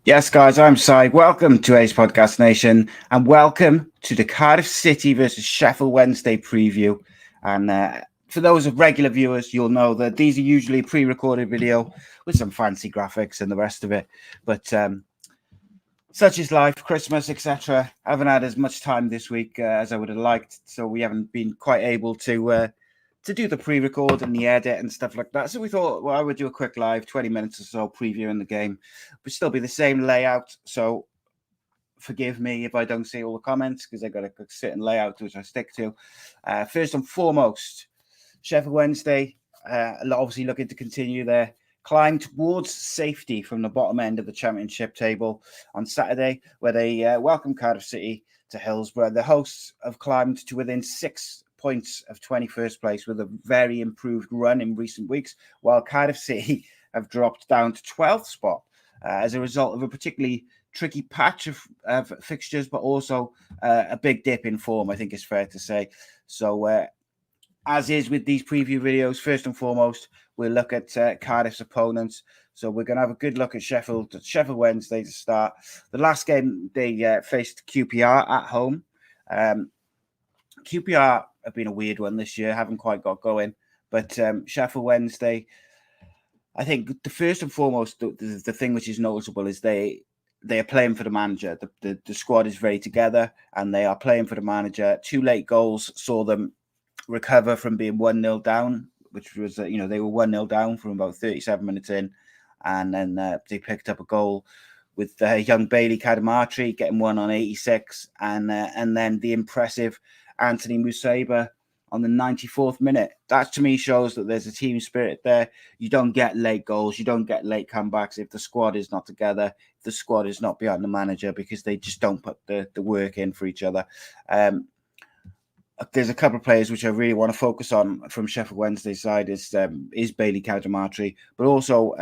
Yes, guys, I'm Si. Welcome to Ace Podcast Nation, and welcome to the Cardiff City versus Sheffield Wednesday preview. And for those of regular viewers, you'll know that these are usually pre-recorded video with some fancy graphics and the rest of it. But such is life, Christmas, etc. I haven't had as much time this week as I would have liked, so we haven't been quite able to do the pre-record and the edit and stuff like that. So we thought, well, I would do a quick live, 20 minutes or so, previewing the game, but still be the same layout. So forgive me if I don't see all the comments because I got a certain layout which I stick to. First and foremost, Sheffield Wednesday, obviously looking to continue their climb towards safety from the bottom end of the championship table on Saturday, where they welcome Cardiff City to Hillsborough. The hosts have climbed to within 6 points of 21st place with a very improved run in recent weeks, while Cardiff City have dropped down to 12th spot as a result of a particularly tricky patch of fixtures, but also a big dip in form, I think is fair to say. So as is with these preview videos, first and foremost, we'll look at Cardiff's opponents. So we're going to have a good look at Sheffield Wednesday to start. The last game, they faced QPR at home. QPR have been a weird one this year, haven't quite got going. But Sheffield Wednesday, I think the first and foremost, the thing which is noticeable is they are playing for the manager. The squad is very together, and they are playing for the manager. 2 late goals saw them recover from being 1-0 down, which was, they were 1-0 down from about 37 minutes in. And then they picked up a goal with young Bailey Cadamartri getting one on 86. And then the impressive Anthony Musaba on the 94th minute. That to me shows that there's a team spirit there. You don't get late goals. You don't get late comebacks if the squad is not together, if the squad is not behind the manager, because they just don't put the work in for each other. There's a couple of players which I really want to focus on from Sheffield Wednesday's side is Bailey Cadamartri, but also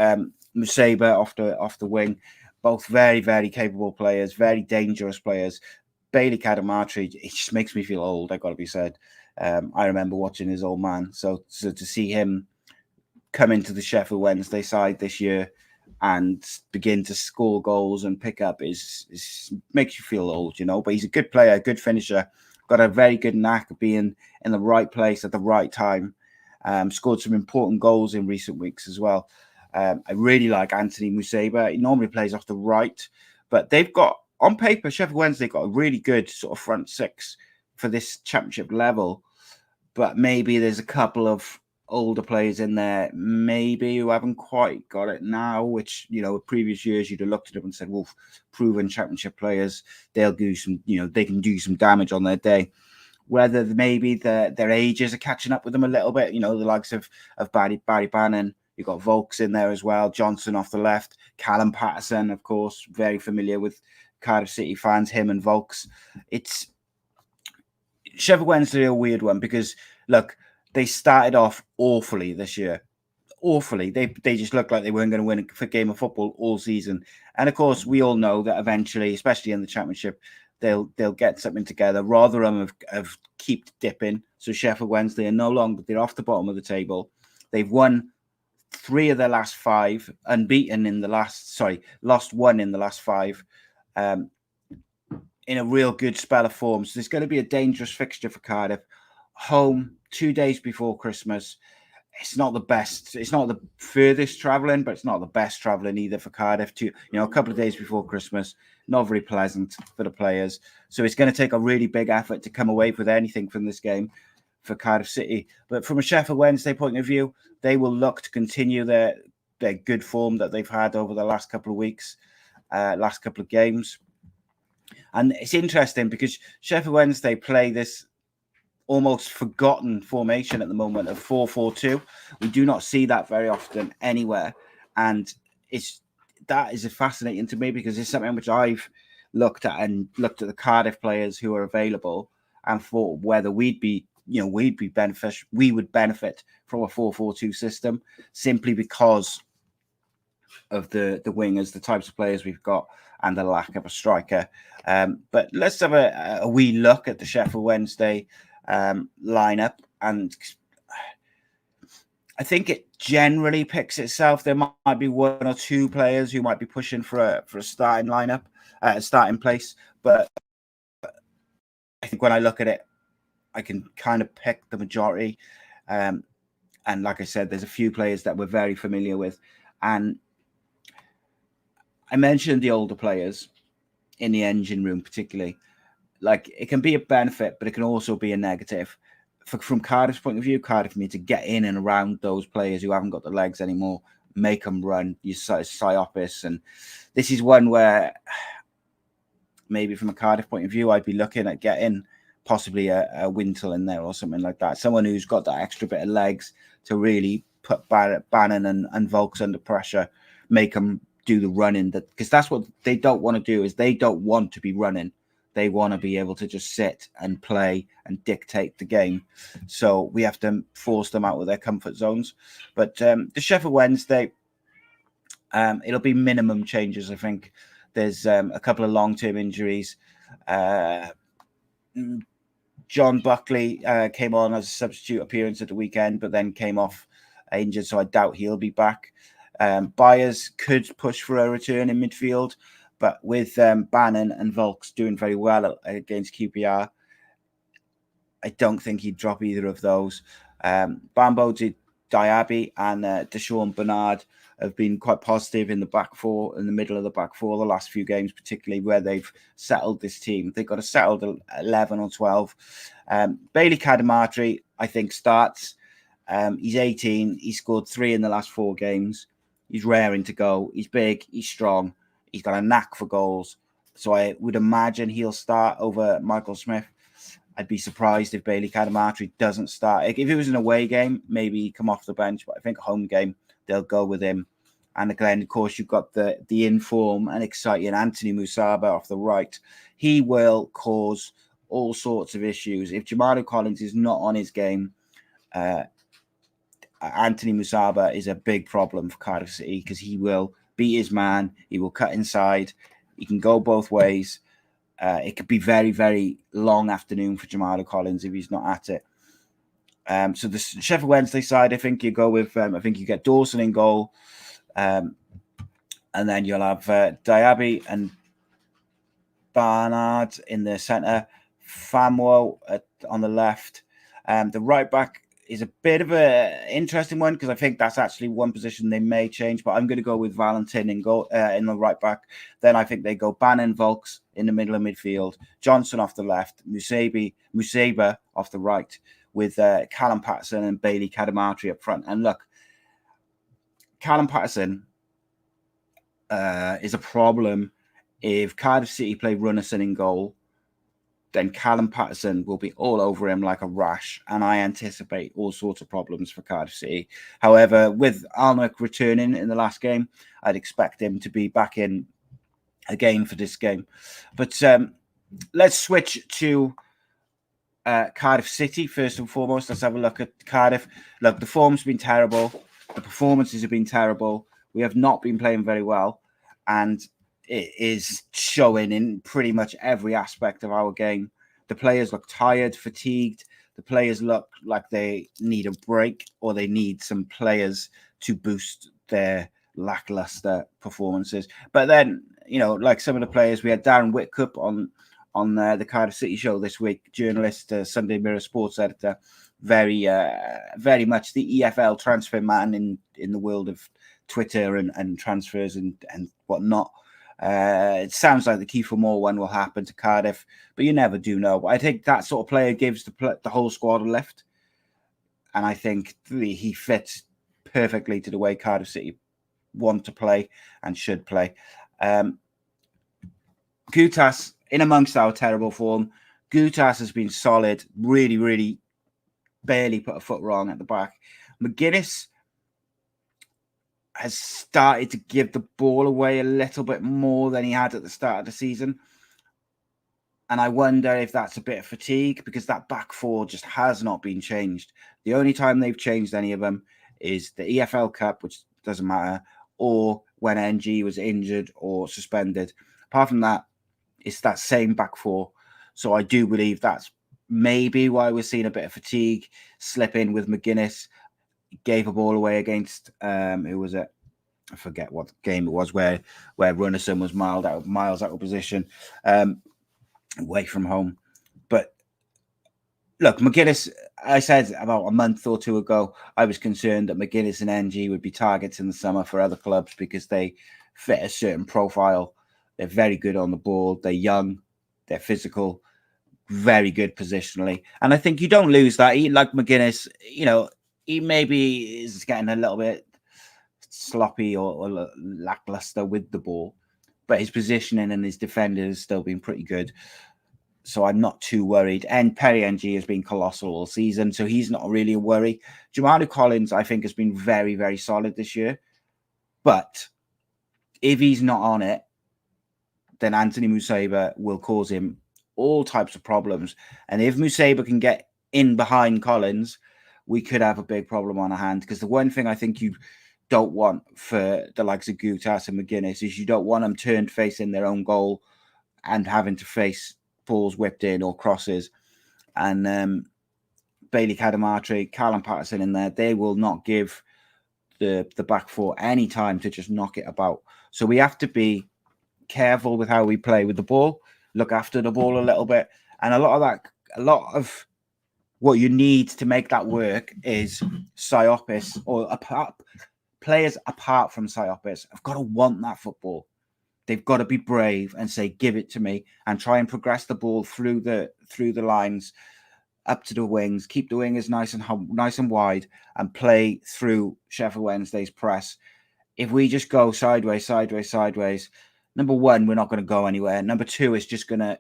Musaba off the wing. Both very, very capable players, very dangerous players. Bailey Cadamartri, it just makes me feel old, I got to be said. I remember watching his old man. So to see him come into the Sheffield Wednesday side this year and begin to score goals and pick up is makes you feel old, But he's a good player, a good finisher. Got a very good knack of being in the right place at the right time. Scored some important goals in recent weeks as well. I really like Anthony Musaba. He normally plays off the right, but they've got, on paper, Sheffield Wednesday got a really good sort of front six for this championship level. But maybe there's a couple of older players in there, maybe, who haven't quite got it now, which, previous years you'd have looked at them and said, well, proven championship players, they'll do some, they can do some damage on their day. Whether maybe their ages are catching up with them a little bit, the likes of Barry Bannon. You've got Volks in there as well, Johnson off the left, Callum Patterson, of course, very familiar with Cardiff City fans, him and Volks. It's Sheffield Wednesday a weird one because, look, they started off awfully this year. Awfully. They just looked like they weren't going to win a game of football all season. And, of course, we all know that eventually, especially in the Championship, they'll get something together. Rotherham have kept dipping. So Sheffield Wednesday are no longer, they're off the bottom of the table. They've won 3 of their last 5, unbeaten in the lost 1 in the last 5. In a real good spell of form. So there's going to be a dangerous fixture for Cardiff. Home 2 days before Christmas. It's not the best. It's not the furthest travelling, but it's not the best travelling either for Cardiff. A couple of days before Christmas, not very pleasant for the players. So it's going to take a really big effort to come away with anything from this game for Cardiff City. But from a Sheffield Wednesday point of view, they will look to continue their good form that they've had over the last couple of weeks, last couple of games. And it's interesting because Sheffield Wednesday play this almost forgotten formation at the moment of 4-4-2. We do not see that very often anywhere. And that is fascinating to me because it's something which I've looked at the Cardiff players who are available and thought whether we would benefit from a 4-4-2 system simply because of the wingers, the types of players we've got, and the lack of a striker. But let's have a wee look at the Sheffield Wednesday lineup. And I think it generally picks itself. There might be one or two players who might be pushing for a starting lineup, starting place. But I think when I look at it, I can kind of pick the majority. And like I said, there's a few players that we're very familiar with. And I mentioned the older players in the engine room, particularly. Like, it can be a benefit, but it can also be a negative. From Cardiff's point of view, Cardiff need to get in and around those players who haven't got the legs anymore, make them run. You Psyopis, and this is one where maybe from a Cardiff point of view, I'd be looking at getting possibly a Wintle in there or something like that. Someone who's got that extra bit of legs to really put Bannon and Volks under pressure, make them do the running, because that's what they don't want to do. Is they don't want to be running. They want to be able to just sit and play and dictate the game. So we have to force them out of their comfort zones. But the Sheffield Wednesday, it'll be minimum changes, I think. There's a couple of long-term injuries. John Buckley came on as a substitute appearance at the weekend, but then came off injured, so I doubt he'll be back. Byers could push for a return in midfield, but with Bannon and Volks doing very well against QPR, I don't think he'd drop either of those. Bambo Diaby and Deshaun Bernard have been quite positive in the back four, in the middle of the back four, the last few games, particularly where they've settled this team. They've got a settled 11 or 12. Bailey Cadamartri, I think, starts. He's 18. He scored 3 in the last 4 games. He's raring to go. He's big. He's strong. He's got a knack for goals. So I would imagine he'll start over Michael Smith. I'd be surprised if Bailey Cadamartri doesn't start. If it was an away game, maybe he'd come off the bench. But I think home game, they'll go with him. And again, of course, you've got the inform and exciting Anthony Musaba off the right. He will cause all sorts of issues. If Jamado Collins is not on his game, Anthony Musaba is a big problem for Cardiff City, because he will beat his man. He will cut inside. He can go both ways. It could be very, very long afternoon for Jamado Collins if he's not at it. So the Sheffield Wednesday side, I think you go with, I think you get Dawson in goal. And then you'll have Diaby and Barnard in the centre, Famwo on the left. The right back is a bit of an interesting one, because I think that's actually one position they may change, but I'm going to go with Valentin in goal, in the right back. Then I think they go Bannon, Volks in the middle of midfield, Johnson off the left, Musaba off the right, with Callum Patterson and Bailey Cadamartri up front. And look, Callum Patterson is a problem. If Cardiff City play Runnison in goal, then Callum Patterson will be all over him like a rash, and I anticipate all sorts of problems for Cardiff City. However, with Alnwick returning in the last game, I'd expect him to be back in again for this game. But let's switch to Cardiff City first and foremost. Let's have a look at Cardiff. Look, the form's been terrible. The performances have been terrible. We have not been playing very well, and it is showing in pretty much every aspect of our game. The players look tired, fatigued. The players look like they need a break, or they need some players to boost their lackluster performances. But then, you know, like some of the players, we had Darren Whitcup on the Cardiff City show this week, journalist, Sunday Mirror sports editor, very much the EFL transfer man in the world of Twitter and transfers and whatnot. It sounds like the Kiefer Moore one will happen to Cardiff, but you never do know. But I think that sort of player gives the whole squad a lift, and I think he fits perfectly to the way Cardiff City want to play and should play. Gutas, in amongst our terrible form, Gutas has been solid, really, really barely put a foot wrong at the back. McGuinness has started to give the ball away a little bit more than he had at the start of the season. And I wonder if that's a bit of fatigue, because that back four just has not been changed. The only time they've changed any of them is the EFL Cup, which doesn't matter, or when NG was injured or suspended. Apart from that, it's that same back four. So I do believe that's maybe why we're seeing a bit of fatigue slip in with McGuinness. gave a ball away against who was it? I forget what game it was where Runnison was miles out of position, away from home. But look, McGuinness, I said about a month or two ago, I was concerned that McGuinness and NG would be targets in the summer for other clubs because they fit a certain profile. They're very good on the ball. They're young. They're physical. Very good positionally. And I think you don't lose that. He, like McGuinness, he maybe is getting a little bit sloppy or lackluster with the ball, but his positioning and his defending has still been pretty good. So I'm not too worried. And Perry NG has been colossal all season, so he's not really a worry. Jamalu Collins, I think, has been very, very solid this year. But if he's not on it, then Anthony Musaba will cause him all types of problems. And if Musaba can get in behind Collins, we could have a big problem on our hand. Because the one thing I think you don't want for the likes of Gutas and McGuinness is you don't want them turned facing their own goal and having to face balls whipped in or crosses. And Bailey Cadamartri, Callum Patterson in there, they will not give the back four any time to just knock it about. So we have to be careful with how we play with the ball, look after the ball a little bit. And a lot of what you need to make that work is Psyopis or players apart from Psyopis have got to want that football. They've got to be brave and say, give it to me, and try and progress the ball through the lines up to the wings, keep the wingers nice and wide, and play through Sheffield Wednesday's press. If we just go sideways, number one, we're not going to go anywhere. Number two, it's just going to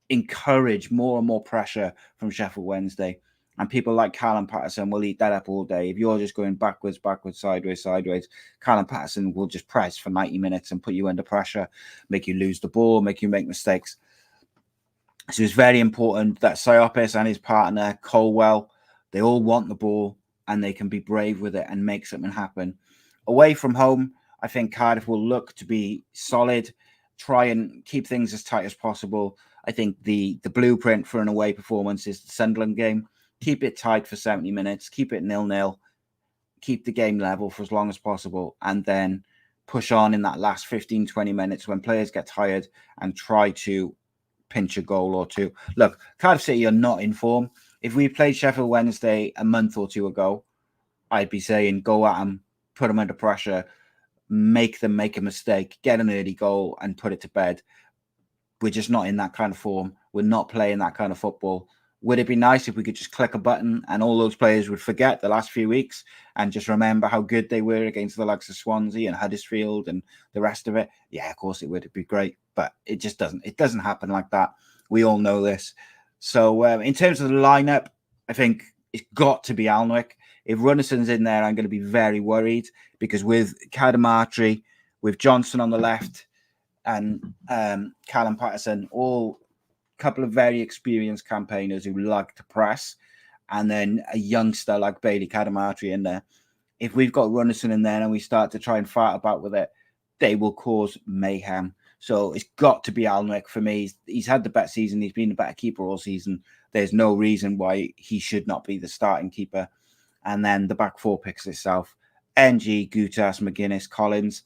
encourage more and more pressure from Sheffield Wednesday. And people like Callum Patterson will eat that up all day. If you're just going backwards, sideways, Callum Patterson will just press for 90 minutes and put you under pressure, make you lose the ball, make you make mistakes. So it's very important that Psyopis and his partner, Colwell, they all want the ball and they can be brave with it and make something happen. Away from home, I think Cardiff will look to be solid, try and keep things as tight as possible. I think the blueprint for an away performance is the Sunderland game. Keep it tight for 70 minutes, keep it 0-0, keep the game level for as long as possible, and then push on in that last 15, 20 minutes when players get tired and try to pinch a goal or two. Look, Cardiff City are not in form. If we played Sheffield Wednesday a month or two ago, I'd be saying go at them, put them under pressure, make them make a mistake, get an early goal and put it to bed. We're just not in that kind of form. We're not playing that kind of football. Would it be nice if we could just click a button and all those players would forget the last few weeks and just remember how good they were against the likes of Swansea and Huddersfield and the rest of it? Yeah, of course it would. It'd be great, but it just doesn't. It doesn't happen like that. We all know this. So in terms of the lineup, I think it's got to be Alnwick. If Runnison's in there, I'm going to be very worried because with Cadamartri, with Johnson on the left and Callum Patterson, all couple of very experienced campaigners who like to press, and then a youngster like Bailey Cadamartri in there. If we've got Runnison in there and we start to try and fight about with it, they will cause mayhem. So it's got to be Alnwick for me. He's had the better season. He's been the better keeper all season. There's no reason why he should not be the starting keeper. And then the back four picks itself. NG, Gutas, McGuinness, Collins.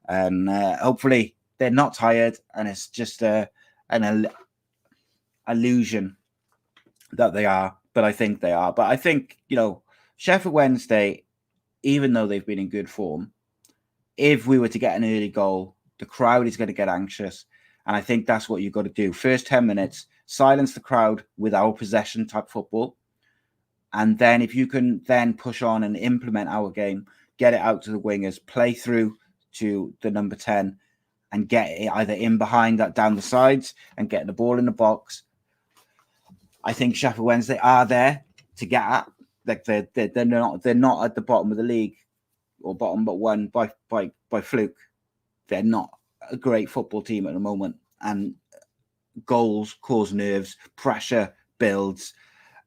And hopefully they're not tired and it's just an illusion that they are, but I think they are. But I think, Sheffield Wednesday, even though they've been in good form, if we were to get an early goal, the crowd is going to get anxious. And I think that's what you've got to do. First 10 minutes, silence the crowd with our possession type football. And then if you can then push on and implement our game, get it out to the wingers, play through to the number 10 and get it either in behind that down the sides and get the ball in the box. I think Sheffield Wednesday are there to get at. Like they're not at the bottom of the league or bottom but one by fluke. They're not a great football team at the moment, and goals cause nerves, pressure builds,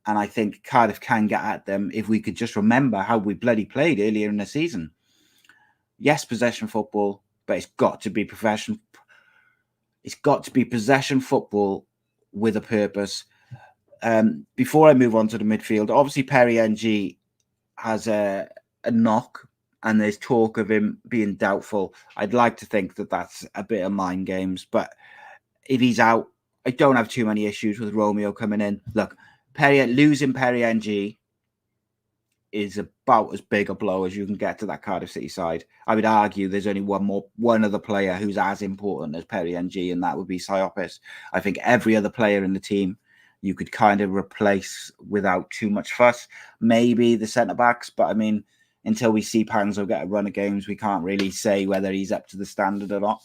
and I think Cardiff can get at them if we could just remember how we bloody played earlier in the season. Yes, possession football, but it's got to be professional. It's got to be possession football with a purpose. Before I move on to the midfield, obviously Perry NG, has a knock, and there's talk of him being doubtful. I'd like to think that that's a bit of mind games, but if he's out, I don't have too many issues with Romeo coming in. Look, losing Perry NG is about as big a blow as you can get to that Cardiff City side. I would argue there's only one other player who's as important as Perry NG, and that would be Siopis. I think every other player in the team you could kind of replace without too much fuss. Maybe the centre backs, but I mean, until we see Panzo get a run of games, we can't really say whether he's up to the standard or not.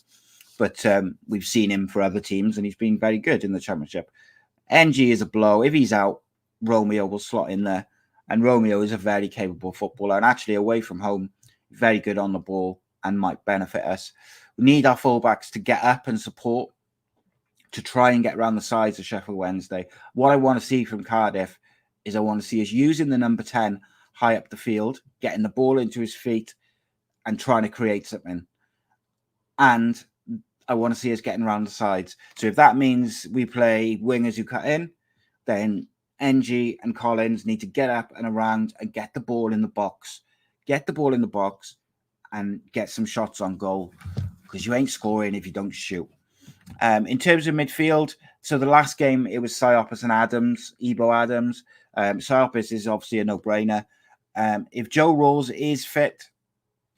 But we've seen him for other teams, and he's been very good in the Championship. NG is a blow. If he's out, Romeo will slot in there. And Romeo is a very capable footballer, and actually away from home, very good on the ball and might benefit us. We need our fullbacks to get up and support to try and get around the sides of Sheffield Wednesday. What I want to see from Cardiff is I want to see us using the number 10 high up the field, getting the ball into his feet and trying to create something. And I want to see us getting around the sides. So if that means we play wingers who cut in, then NG and Collins need to get up and around and get the ball in the box. Get the ball in the box and get some shots on goal, because you ain't scoring if you don't shoot. In terms of midfield, so the last game, it was Siopis and Adams, Ebo Adams. Siopis is obviously a no-brainer. If Joe Rawls is fit,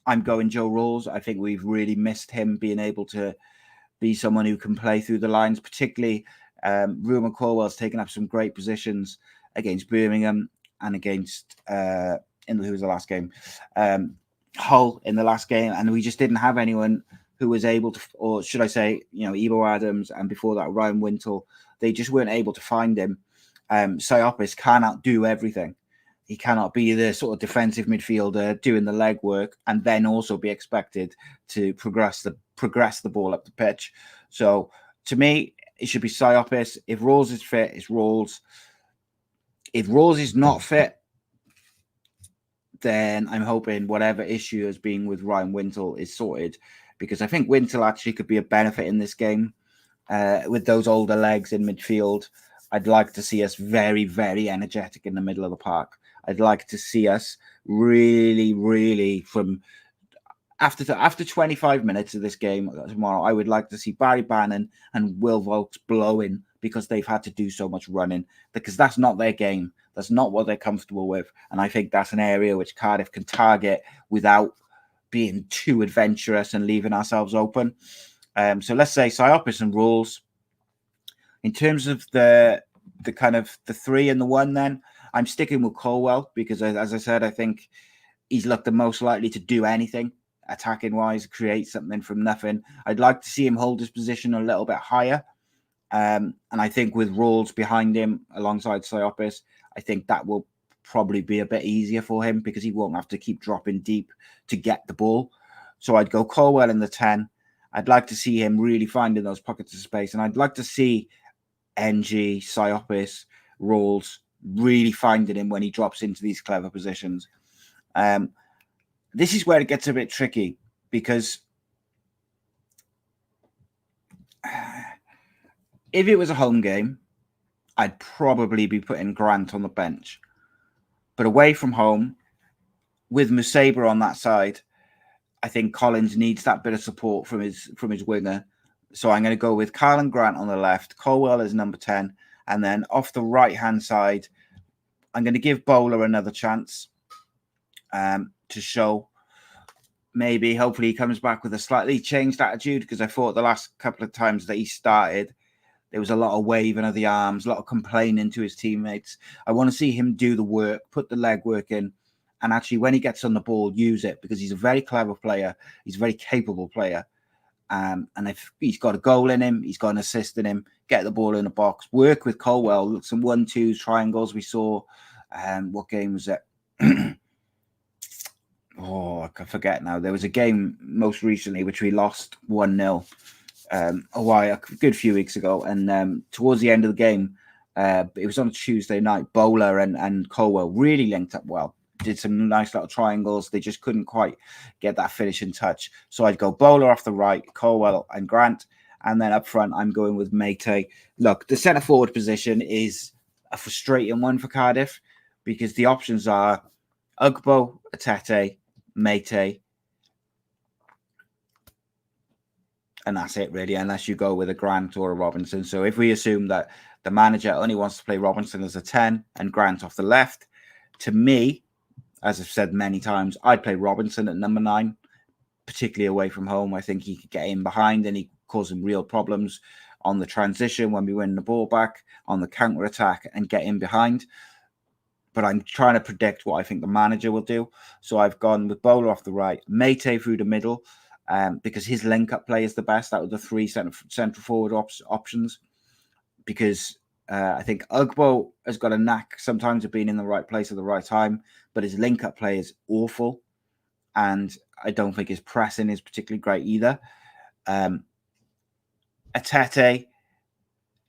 I'm going Joe Rawls. I think we've really missed him being able to be someone who can play through the lines, particularly Ruben Colwell's taken up some great positions against Birmingham and against who was the last game? Hull in the last game, and we just didn't have anyone who was able to, or should I say, Ebo Adams, and before that Ryan Wintle. They just weren't able to find him. Siopis cannot do everything. He cannot be the sort of defensive midfielder doing the legwork and then also be expected to progress the ball up the pitch. So to me, it should be Siopis. If Rawls is fit, it's Rawls. If Rawls is not fit, then I'm hoping whatever issue has been with Ryan Wintle is sorted, because I think Wintle actually could be a benefit in this game. With those older legs in midfield, I'd like to see us very, very energetic in the middle of the park. I'd like to see us really, really from after 25 minutes of this game tomorrow, I would like to see Barry Bannon and Will Vaulks blowing, because they've had to do so much running, because that's not their game. That's not what they're comfortable with. And I think that's an area which Cardiff can target without being too adventurous and leaving ourselves open. So let's say Siopis and Rawls. In terms of the kind of the 3 and the 1, then I'm sticking with Colwell, because as I said, I think he's looked the most likely to do anything attacking wise, create something from nothing. I'd like to see him hold his position a little bit higher. And I think with Rawls behind him alongside Siopis, I think that will probably be a bit easier for him, because he won't have to keep dropping deep to get the ball. So I'd go Colwell in the 10. I'd like to see him really finding those pockets of space. And I'd like to see NG, Siopis, Rawls really finding him when he drops into these clever positions. This is where it gets a bit tricky, because if it was a home game, I'd probably be putting Grant on the bench. But away from home, with Musaba on that side, I think Collins needs that bit of support from his winger. So I'm going to go with Carlin Grant on the left, Colwell as number 10, and then off the right-hand side, I'm going to give Bowler another chance to show. Maybe, hopefully, he comes back with a slightly changed attitude, because I thought the last couple of times that he started, there was a lot of waving of the arms, a lot of complaining to his teammates. I want to see him do the work, put the legwork in, and actually, when he gets on the ball, use it, because he's a very clever player. He's a very capable player. And if he's got a goal in him, he's got an assist in him, get the ball in the box, work with Colwell, some 1-2 triangles we saw. What game was it? I can forget now. There was a game most recently which we lost 1-0 a good few weeks ago. And towards the end of the game, it was on a Tuesday night, Bowler and Colwell really linked up well. Did some nice little triangles. They just couldn't quite get that finishing touch. So I'd go Bowler off the right, Colwell and Grant. And then up front, I'm going with Mate. Look, the centre forward position is a frustrating one for Cardiff, because the options are Ugbo, Atete, Mate, and that's it really, unless you go with a Grant or a Robinson. So if we assume that the manager only wants to play Robinson as a 10 and Grant off the left, to me, as I've said many times, I'd play Robinson at number 9, particularly away from home. I think he could get in behind and he cause some real problems on the transition when we win the ball back, on the counter attack, and get in behind. But I'm trying to predict what I think the manager will do. So I've gone with Bowler off the right, Mate through the middle, because his link-up play is the best out of the 3 central forward options. Because I think Ugbo has got a knack sometimes of being in the right place at the right time, but his link-up play is awful. And I don't think his pressing is particularly great either. Atete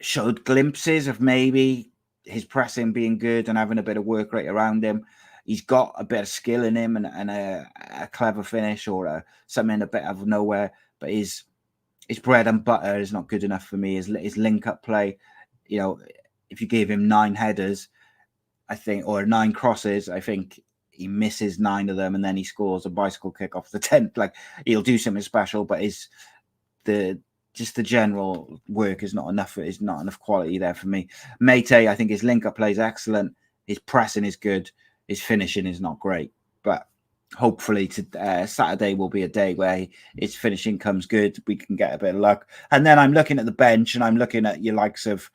showed glimpses of maybe his pressing being good and having a bit of work rate around him. He's got a bit of skill in him and a clever finish or something a bit out of nowhere, but his bread and butter is not good enough for me. His link-up play, you know, if you gave him 9 headers, I think, or 9 crosses, I think he misses 9 of them and then he scores a bicycle kick off the 10th. Like, he'll do something special, but the general work is not enough. It's not enough quality there for me. Mate, I think his link-up play is excellent. His pressing is good. His finishing is not great. But hopefully Saturday will be a day where his finishing comes good. We can get a bit of luck. And then I'm looking at the bench and I'm looking at your likes of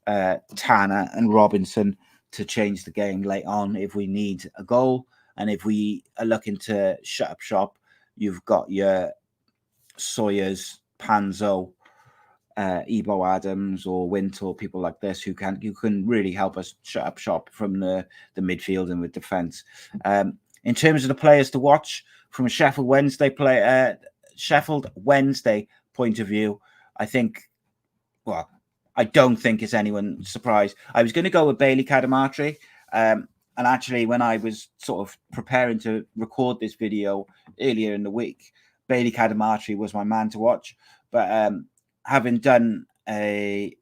Tanner and Robinson to change the game late on if we need a goal. And if we are looking to shut up shop, you've got your Sawyers, Panzo, Ebo Adams or Wintle, people like this who can really help us shut up shop from the midfield and with defence. In terms of the players to watch from a Sheffield Wednesday point of view, I think, well, I don't think it's anyone surprised. I was going to go with Bailey Cadamartri. And actually, when I was sort of preparing to record this video earlier in the week, Bailey Cadamartri was my man to watch. But having done a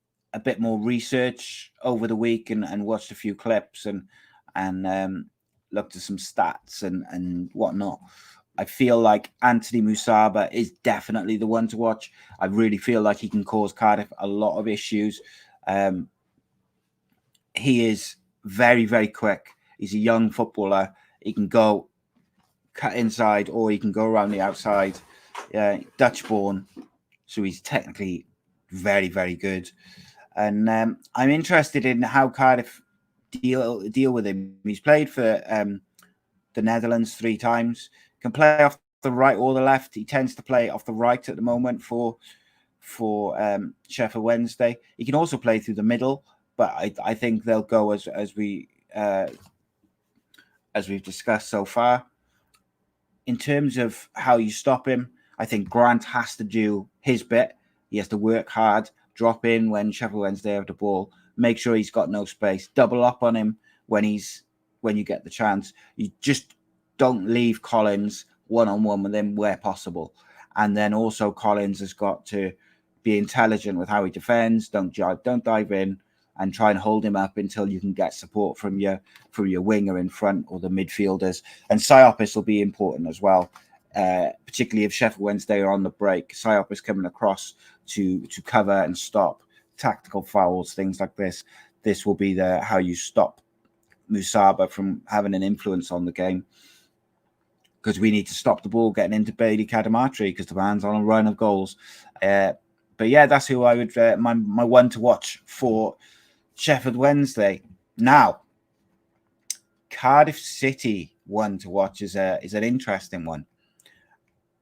bit more research over the week and watched a few clips and looked at some stats and whatnot, I feel like Anthony Musaba is definitely the one to watch. I really feel like he can cause Cardiff a lot of issues. He is very, very quick. He's a young footballer. He can go cut inside or he can go around the outside. Dutch born, so he's technically very, very good. And I'm interested in how Cardiff deal with him. He's played for the Netherlands 3 times. Can play off the right or the left. He tends to play off the right at the moment for Sheffield Wednesday. He can also play through the middle, but I think they'll go as we've discussed so far. In terms of how you stop him, I think Grant has to do his bit. He has to work hard, drop in when Sheffield Wednesday have the ball, make sure he's got no space, double up on him when you get the chance. You just don't leave Collins one-on-one with him where possible. And then also Collins has got to be intelligent with how he defends. Don't dive in and try and hold him up until you can get support from your winger in front or the midfielders. And Siopis will be important as well, particularly if Sheffield Wednesday are on the break. Siopis coming across to cover and stop tactical fouls, things like this. This will be how you stop Musaba from having an influence on the game, because we need to stop the ball getting into Bailey Cadamartri because the man's on a run of goals. But yeah, that's who I would my one to watch for Sheffield Wednesday. Now, Cardiff City one to watch is an interesting one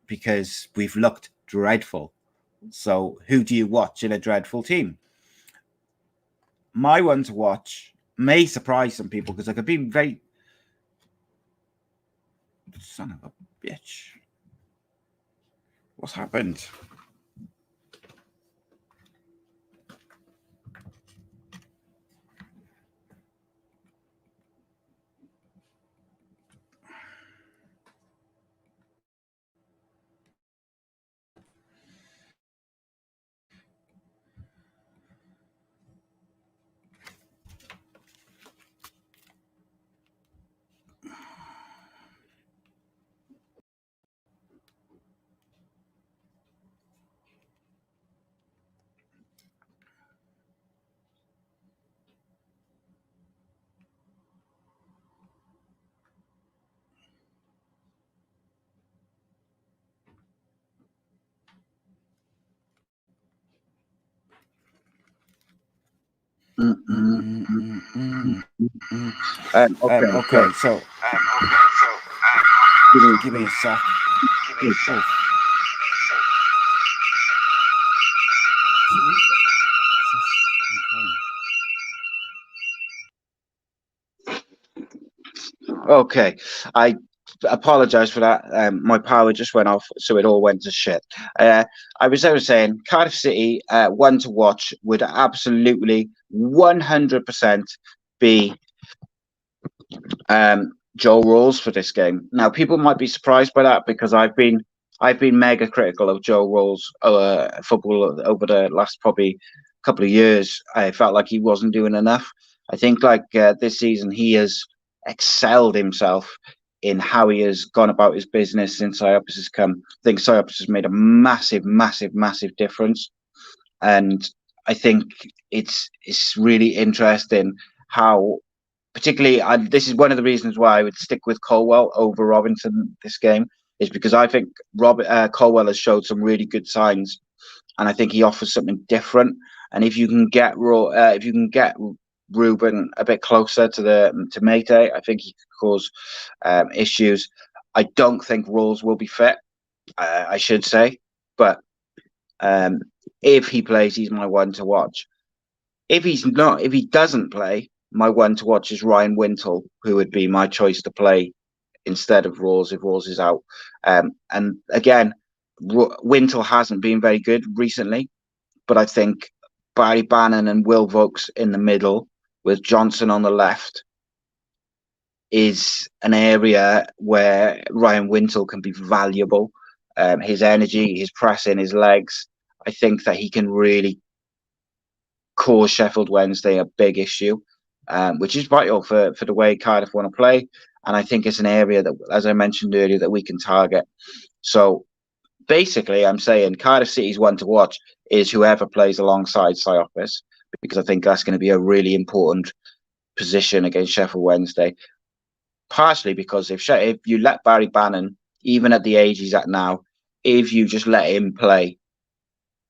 because we've looked dreadful. So who do you watch in a dreadful team? My one to watch may surprise some people because I could be very... Son of a bitch. What's happened? Okay, so give me a sec. Okay, I apologise for that. My power just went off, so it all went to shit. I was saying Cardiff City, one to watch, would absolutely 100% be Joe Rawls for this game. Now, people might be surprised by that because I've been mega critical of Joe Rawls football over the last probably couple of years. I felt like he wasn't doing enough. I think this season he has excelled himself in how he has gone about his business since Cyopus has come. I think Cyopus has made a massive difference, and I think it's really interesting how particularly, this is one of the reasons why I would stick with Colwell over Robinson this game, is because I think Colwell has showed some really good signs, and I think he offers something different. And if you can get Ruben a bit closer to Mate, I think he could cause issues. I don't think Rawls will be fit, I should say, but if he plays, he's my one to watch. If he doesn't play, my one to watch is Ryan Wintle, who would be my choice to play instead of Rawls if Rawls is out. And again, Wintle hasn't been very good recently, but I think Barry Bannon and Will Vokes in the middle with Johnson on the left is an area where Ryan Wintle can be valuable. His energy, his pressing, his legs, I think that he can really cause Sheffield Wednesday a big issue, which is vital for the way Cardiff want to play. And I think it's an area that, as I mentioned earlier, that we can target. So basically, I'm saying Cardiff City's one to watch is whoever plays alongside Cyopus, because I think that's going to be a really important position against Sheffield Wednesday. Partially because if you let Barry Bannon, even at the age he's at now, if you just let him play,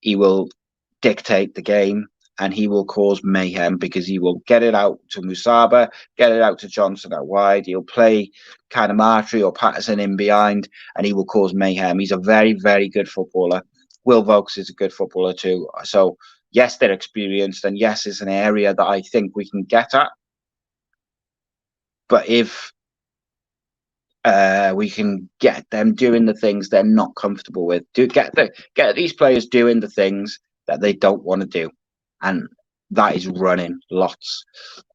he will dictate the game and he will cause mayhem because he will get it out to Musaba, get it out to Johnson out wide. He'll play Cadamartri or Patterson in behind and he will cause mayhem. He's a very good footballer. Will Vokes is a good footballer too. So, yes, they're experienced and yes, it's an area that I think we can get at. But if we can get them doing the things they're not comfortable with, get these players doing the things that they don't want to do, and that is running lots.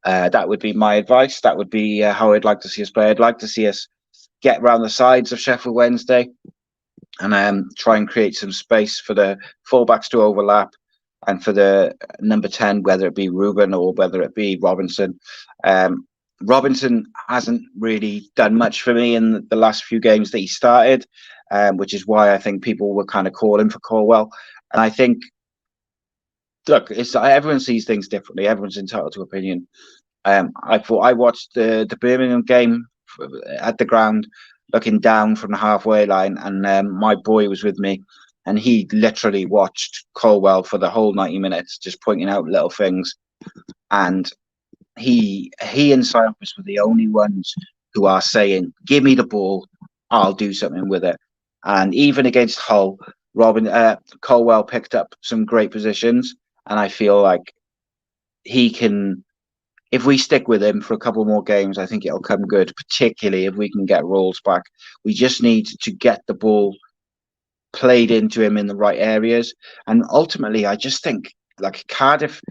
That would be my advice. That would be how I'd like to see us play. I'd like to see us get around the sides of Sheffield Wednesday and try and create some space for the fullbacks to overlap and for the number 10, whether it be Ruben or whether it be Robinson. Robinson hasn't really done much for me in the last few games that he started, which is why I think people were kind of calling for Colwell. And I think, look, everyone sees things differently. Everyone's entitled to opinion. I watched the Birmingham game at the ground, looking down from the halfway line, and my boy was with me, and he literally watched Colwell for the whole 90 minutes, just pointing out little things. And he and Cyopus were the only ones who are saying, "Give me the ball, I'll do something with it." And even against Hull, Colwell picked up some great positions, and I feel like he can. If we stick with him for a couple more games, I think it'll come good. Particularly if we can get Rawls back, we just need to get the ball played into him in the right areas. And ultimately, I just think like Cardiff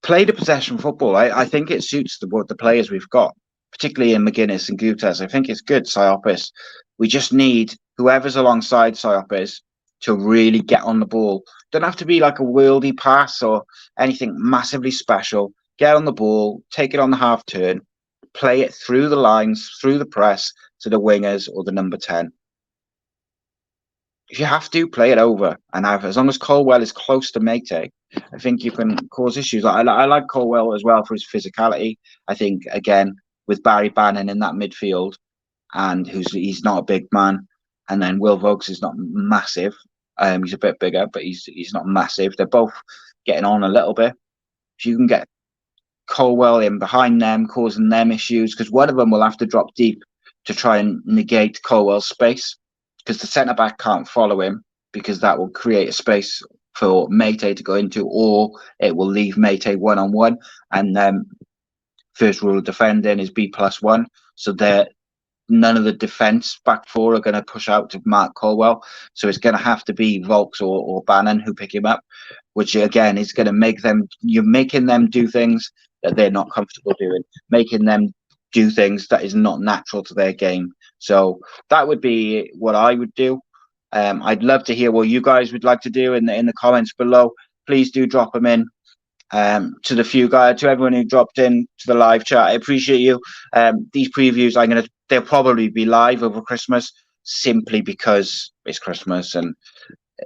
play the possession football. I think it suits the players we've got, particularly in McGuinness and Guterres. I think it's good. Cyopus. We just need whoever's alongside Cyopus to really get on the ball. Don't have to be like a worldy pass or anything massively special. Get on the ball, take it on the half turn, play it through the lines, through the press to the wingers or the number 10. If you have to, play it over. And as long as Colwell is close to Mate, I think you can cause issues. I like Colwell as well for his physicality. I think, again, with Barry Bannon in that midfield, and he's not a big man, and then Will Vokes is not massive. He's a bit bigger, but he's not massive. They're both getting on a little bit. if you can get Colwell in behind them, causing them issues, because one of them will have to drop deep to try and negate Colwell's space, because the centre back can't follow him, because that will create a space for Mayte to go into, or it will leave Mayte one-on-one. And first rule of defending is B+1, so none of the defence back four are going to push out to mark Colwell. So it's going to have to be Volks or Bannon who pick him up, which again is going to make them, you're making them do things that they're not comfortable doing, making them do things that is not natural to their game. So that would be what I would do. I'd love to hear what you guys would like to do in the comments below. Please do drop them in. To the few guys, to everyone who dropped in to the live chat, I appreciate you. These previews, they'll probably be live over Christmas, simply because it's Christmas and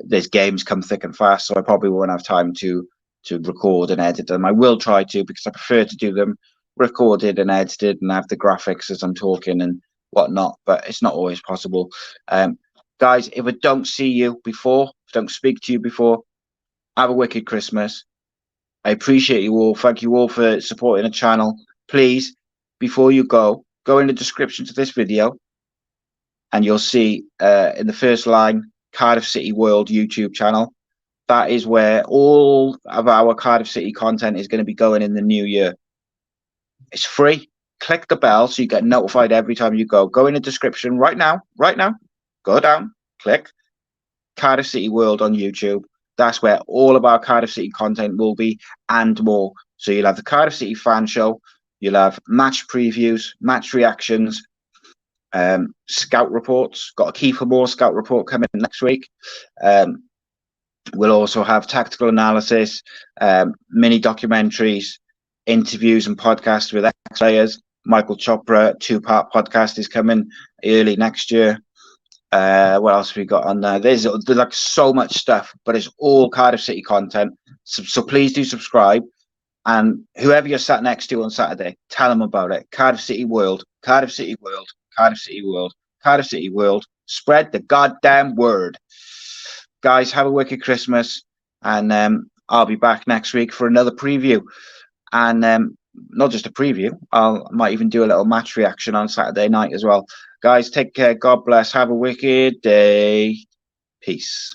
there's games come thick and fast, so I probably won't have time to record and edit them. I will try to, because I prefer to do them recorded and edited and have the graphics as I'm talking and whatnot, but it's not always possible. Guys, if I don't see you before, if I don't speak to you before, have a wicked Christmas. I appreciate you all. Thank you all for supporting the channel. Please, before you go in the description to this video and you'll see in the first line, Cardiff City World YouTube channel. That is where all of our Cardiff City content is going to be going in the new year. It's free. Click the bell so you get notified every time you go. Go in the description right now. Go down, click Cardiff City World on YouTube. That's where all of our Cardiff City content will be and more. So you'll have the Cardiff City fan show, you'll have match previews, match reactions, scout reports. Got a Key for More scout report coming next week. We'll also have tactical analysis, mini documentaries, interviews and podcasts with ex-players. Michael Chopra 2-part podcast is coming early next year. What else have we got on there? There's like so much stuff, but it's all Cardiff City content. So please do subscribe. And whoever you're sat next to on Saturday, tell them about it. Cardiff City World, Cardiff City World, Cardiff City World, Cardiff City World. Spread the goddamn word. Guys, have a wicked Christmas. And I'll be back next week for another preview. And not just a preview, I might even do a little match reaction on Saturday night as well. Guys, take care. God bless. Have a wicked day. Peace.